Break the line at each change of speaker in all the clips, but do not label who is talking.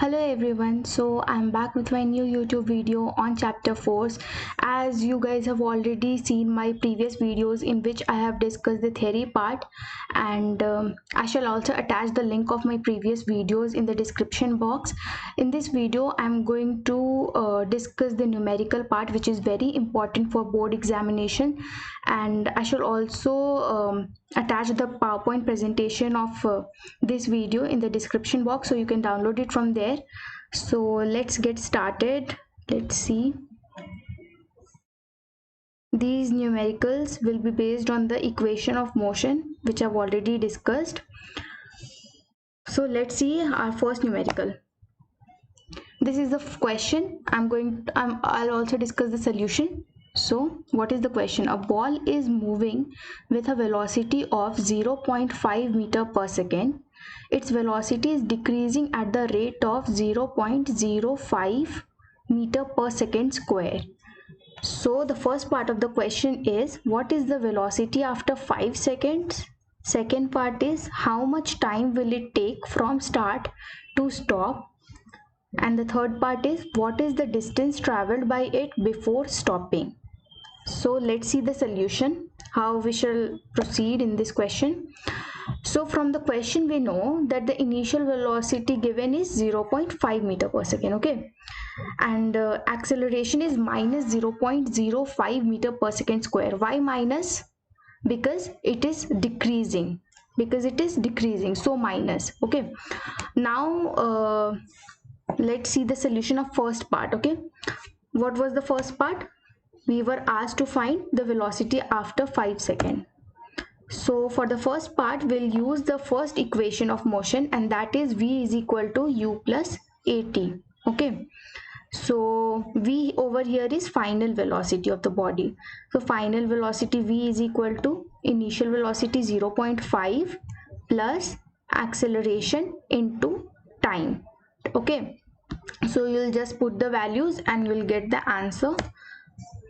Hello everyone, so I'm back with my new YouTube video on chapter 4. As you guys have already seen my previous videos in which I have discussed the theory part, and I shall also attach the link of my previous videos in the description box. In this video I'm going to discuss the numerical part, which is very important for board examination, and I shall also attach the PowerPoint presentation of this video in the description box so you can download it from there. So let's get started. Let's see. These numericals will be based on the equation of motion which I've already discussed. So let's see our first numerical. This is the question. I'll also discuss the solution. So what is the question? A ball is moving with a velocity of 0.5 meter per second. Its velocity is decreasing at the rate of 0.05 meter per second square. So the first part of the question is, what is the velocity after 5 seconds? Second part is, how much time will it take from start to stop? And the third part is, what is the distance traveled by it before stopping? So let's see the solution, how we shall proceed in this question. So from the question we know that the initial velocity given is 0.5 meter per second, okay, and acceleration is minus 0.05 meter per second square. Why minus? Because it is decreasing, so minus. Okay, now let's see the solution of first part. Okay, what was the first part? We were asked to find the velocity after 5 seconds. So for the first part, we'll use the first equation of motion, and that is v is equal to u plus at. Okay, so v over here is final velocity of the body. So final velocity v is equal to initial velocity 0.5 plus acceleration into time. Okay, so you'll just put the values and you'll get the answer.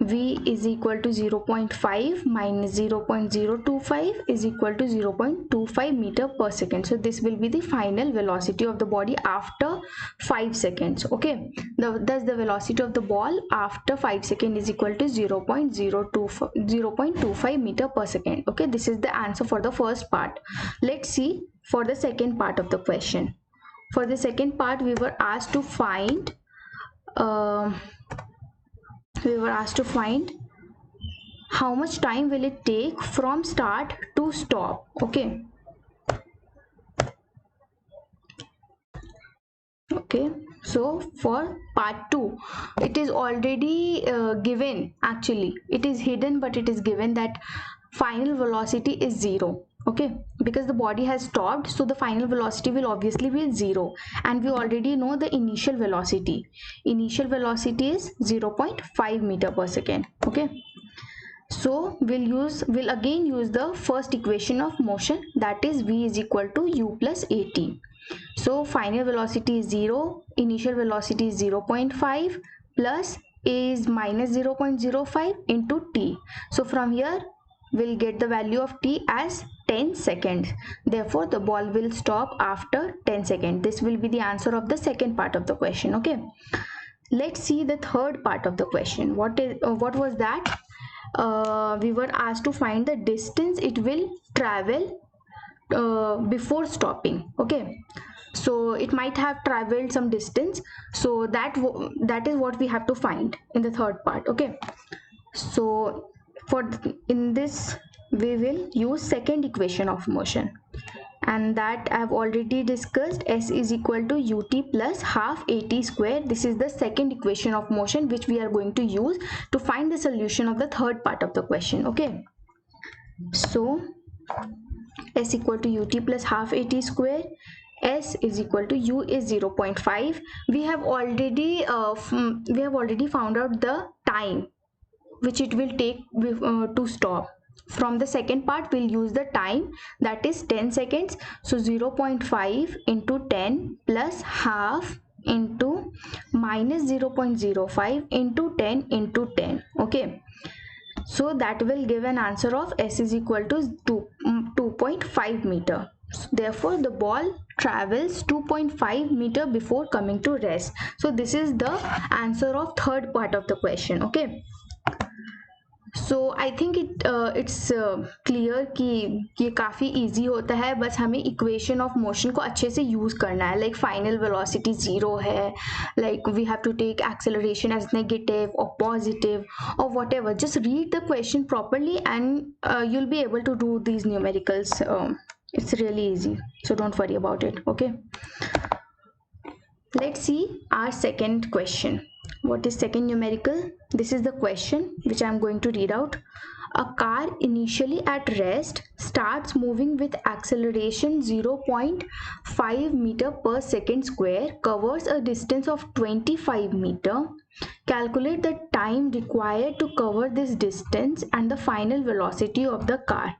V is equal to 0.5 minus 0.025 is equal to 0.25 meter per second. So this will be the final velocity of the body after 5 seconds. Okay, thus the velocity of the ball after 5 seconds is equal to 0.25 meter per second. Okay, this is the answer for the first part. Let's see for the second part of the question. For the second part, we were asked to find how much time will it take from start to stop. Okay, so for part 2, it is already given, actually it is hidden, but it is given that final velocity is 0. Okay, because the body has stopped, so the final velocity will obviously be 0, and we already know the initial velocity is 0.5 meter per second. Okay, so we'll again use the first equation of motion, that is v is equal to u plus at. So final velocity is 0, initial velocity is 0.5 plus a is minus 0.05 into t. So from here we'll get the value of t as 10 seconds. Therefore the ball will stop after 10 seconds. This will be the answer of the second part of the question. Okay, let's see the third part of the question. What was that? We were asked to find the distance it will travel before stopping. Okay, so it might have traveled some distance, so that is what we have to find in the third part. Okay, so in this we will use second equation of motion, and that I have already discussed. S is equal to ut plus half at square. This is the second equation of motion which we are going to use to find the solution of the third part of the question. Okay, so S equal to ut plus half at square. S is equal to u is 0.5. We have already found out the time which it will take to stop. From the second part we'll use the time, that is 10 seconds. So 0.5 into 10 plus half into minus 0.05 into 10 into 10. Okay, so that will give an answer of S is equal to 2.5 meter. Therefore the ball travels 2.5 meter before coming to rest. So this is the answer of third part of the question. Okay, so I think it's clear कि ये काफ़ी easy होता है, बस हमें equation of motion को अच्छे से यूज़ करना है. लाइक फाइनल वेलोसिटी ज़ीरो है, like we have to take acceleration as negative और पॉजिटिव और whatever. Just read the question properly and you'll be able to do these numericals. It's really easy, so don't worry about it. Okay, let's see our second question. What is second numerical? This is the question which I am going to read out. A car initially at rest starts moving with acceleration 0.5 meter per second square, covers a distance of 25 meter. Calculate the time required to cover this distance and the final velocity of the car.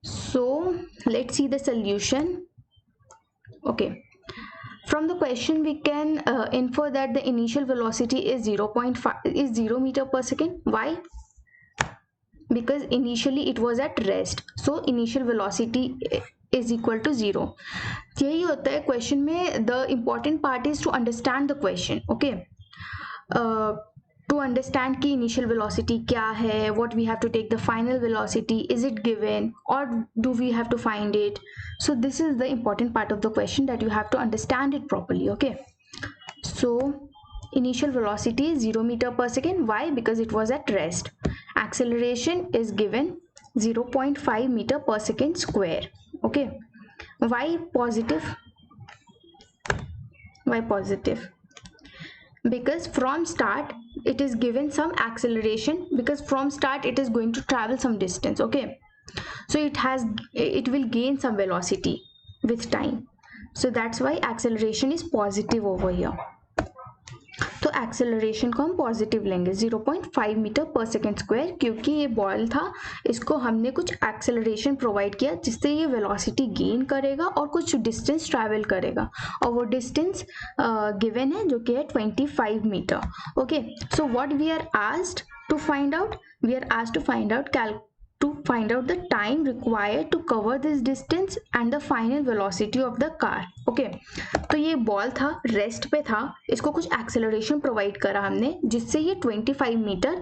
So let's see the solution. Okay, from the question we can infer that the initial velocity is 0 meter per second. Why? Because initially it was at rest, so initial velocity is equal to 0. यही होता है question में. the important part is to understand the question. Okay, to understand कि initial velocity क्या है, what we have to take the final velocity, is it given or do we have to find it. So this is the important part of the question, that you have to understand it properly. Okay, so initial velocity is 0 meter per second. Why? Because it was at rest. Acceleration is given 0.5 meter per second square. Okay, why positive? Why positive? Because from start it is given some acceleration, because from start it is going to travel some distance. Okay, so it will gain some velocity with time, so that's why acceleration is positive over here. तो acceleration को हम positive लेंगे 0.5 metre per second square, क्योंकि ये ball था, इसको हमने कुछ एक्सेलरेशन प्रोवाइड किया जिससे ये वेलोसिटी गेन करेगा और कुछ डिस्टेंस ट्रैवल करेगा, और वो डिस्टेंस गिवन है जो कि है 25 metre. Okay, so what we are asked to find out? We are asked to find out the time required to cover this distance and the final velocity of the car. Okay, तो ये ball था, rest पे था, इसको कुछ acceleration provide करा हमने जिससे ये 25 मीटर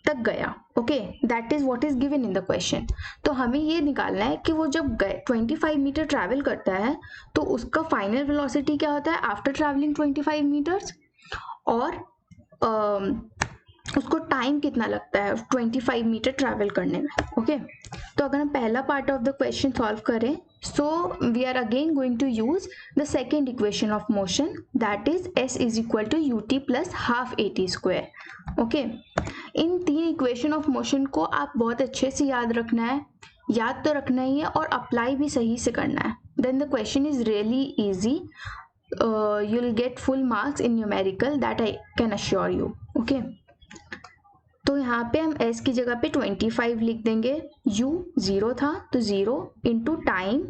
तक गया. Okay, that is what is given in the question. तो हमें ये निकालना है कि वो जब 25 मीटर ट्रैवल करता है तो उसका फाइनल वेलोसिटी क्या होता है आफ्टर ट्रैवलिंग 25 मीटर्स, और उसको टाइम कितना लगता है 25 मीटर ट्रैवल करने में. ओके, तो अगर हम पहला part of the question solve करें, so we are again going to use the second equation of motion, that is s is equal to ut plus half at square. Okay, इन तीन equation of motion को आप बहुत अच्छे से याद रखना है, याद तो रखना ही है और अप्लाई भी सही से करना है. Then the question is really easy. You will get full marks in numerical, that I can assure you. Okay, तो यहाँ पे हम s की जगह पे 25 लिख देंगे. u 0 था तो 0 into time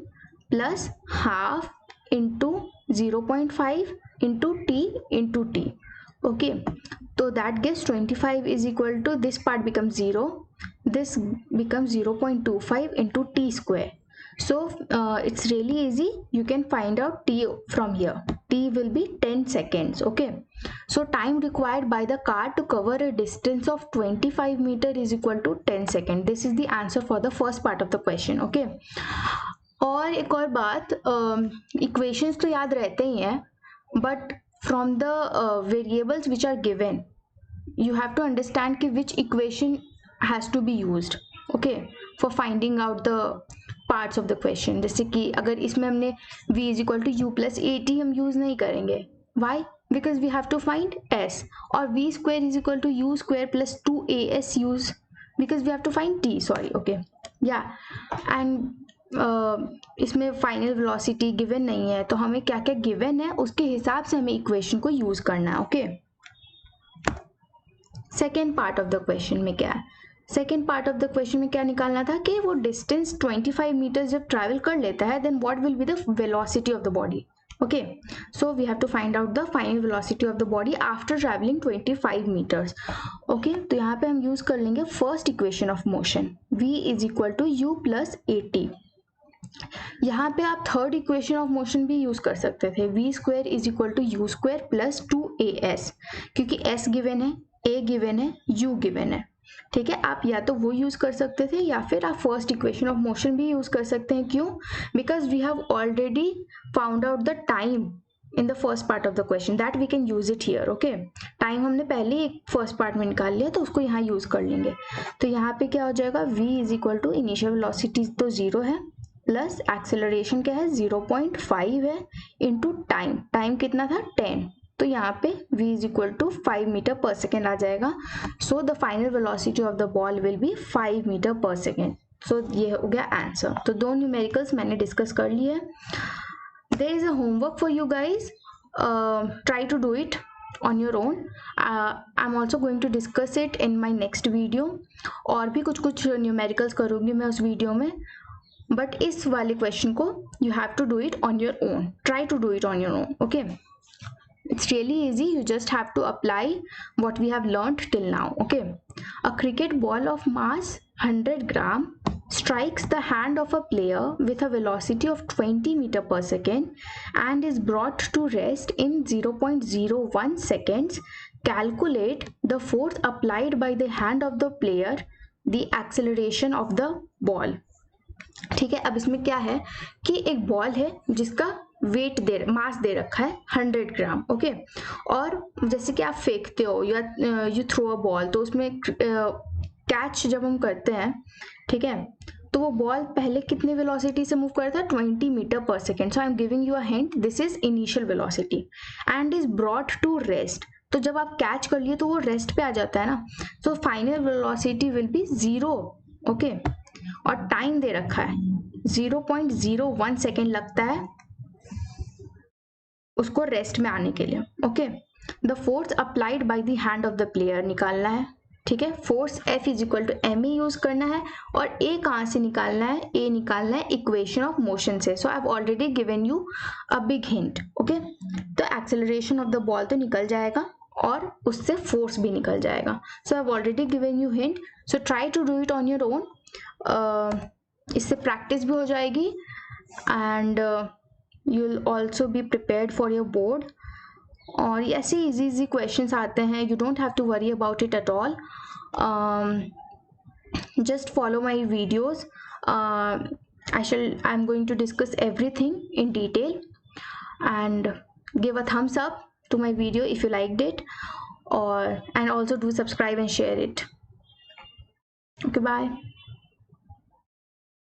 plus half into 0.5 into t into t. Okay, तो that gives 25 is equal to, this part becomes 0, this becomes 0.25 into t square. So it's really easy. You can find out t from here. T will be 10 seconds. Okay, so time required by the car to cover a distance of 25 meter is equal to 10 seconds. This is the answer for the first part of the question. Okay, और एक और बात, equations तो याद रहते ही हैं, but from the variables which are given, you have to understand कि which equation has to be used. Okay, for finding out the parts of the question. जैसे कि अगर इसमें हमने v is equal to u plus a t हम use नहीं करेंगे. Why? Because we have to find s, और v square is equal to u square plus 2as use, because we have to find t. Sorry, okay, या and इसमें final velocity given नहीं है, तो हमें क्या क्या गिवन है उसके हिसाब से हमें इक्वेशन को यूज करना है. Okay, second part of the question में क्या है? Second part of the question में क्या निकालना था कि वो डिस्टेंस 25 मीटर जब ट्रैवल कर लेता है, then what will be the velocity of the body. Okay, so we have to find out the final velocity of the body after travelling 25 metres. Okay, तो यहाँ पे हम यूज कर लेंगे first equation of motion, v is equal to u plus a t. यहाँ पे आप third equation of motion भी यूज कर सकते थे, v square is equal to u square plus 2as, क्योंकि s गिवन है, a गिवन है, u गिवन है, ठीक है। आप या तो वो यूज कर सकते थे या फिर आप फर्स्ट इक्वेशन ऑफ मोशन भी यूज कर सकते हैं। क्यों? Because we have already found out the time in the first part of the question, that we can use it here. Okay, time हमने पहले एक फर्स्ट पार्ट में निकाल लिया, तो उसको यहाँ यूज कर लेंगे। तो यहाँ पे क्या हो जाएगा, v is equal to initial velocity तो 0 है, प्लस एक्सेलरेशन क्या है 0.5 है, इंटू टाइम, टाइम कितना था 10, तो यहाँ पे v is equal to 5 metre per second आ जाएगा। So the final velocity of the ball will be 5 metre per second. So ये हो गया आंसर। तो दो न्यूमेरिकल्स मैंने डिस्कस कर लिए हैं। There is a homework for you guys. Try to do it on your own. I'm also going to discuss it in my next video. और भी कुछ कुछ न्यूमेरिकल्स करूँगी मैं उस वीडियो में, बट इस वाले क्वेश्चन को you have to do it on your own. Try to do it on your own. Okay. It's really easy. You just have to apply what we have learned till now. Okay. A cricket ball of mass 100 gram strikes the hand of a player with a velocity of 20 meter per second and is brought to rest in 0.01 seconds. Calculate the force applied by the hand of the player, the acceleration of the ball. ठीक है, अब इसमें क्या है कि एक ball है जिसका वेट मास दे रखा है 100 ग्राम। ओके, और जैसे कि आप फेंकते हो या यू थ्रो अ बॉल, तो उसमें कैच जब हम करते हैं, ठीक है, तो वो बॉल पहले कितने वेलोसिटी से मूव करता है 20 metre per second. So I am giving you a hint, this is initial velocity and is brought to rest. तो जब आप कैच कर लिए तो वो रेस्ट पे आ जाता है ना, तो final velocity will be 0। Okay, और टाइम दे रखा है 0.01 सेकेंड लगता है उसको रेस्ट में आने के लिए। Okay, the force applied by the hand of the player निकालना है, ठीक है। Force F is equal to m a use करना है, और A कहाँ से निकालना है, A निकालना है इक्वेशन ऑफ मोशन से। So I have already given you a big hint. Okay, तो एक्सेलरेशन ऑफ द बॉल तो निकल जाएगा और उससे फोर्स भी निकल जाएगा। So I have already given you hint, so try to do it on your own. इससे प्रैक्टिस भी हो जाएगी and you will also be prepared for your board. और ऐसे इजी इजी क्वेश्चंस आते हैं, you don't have to worry about it at all. just follow my videos. I'm going to discuss everything in detail, and give a thumbs up to my video if you liked it, and also do subscribe and share it. Okay, bye.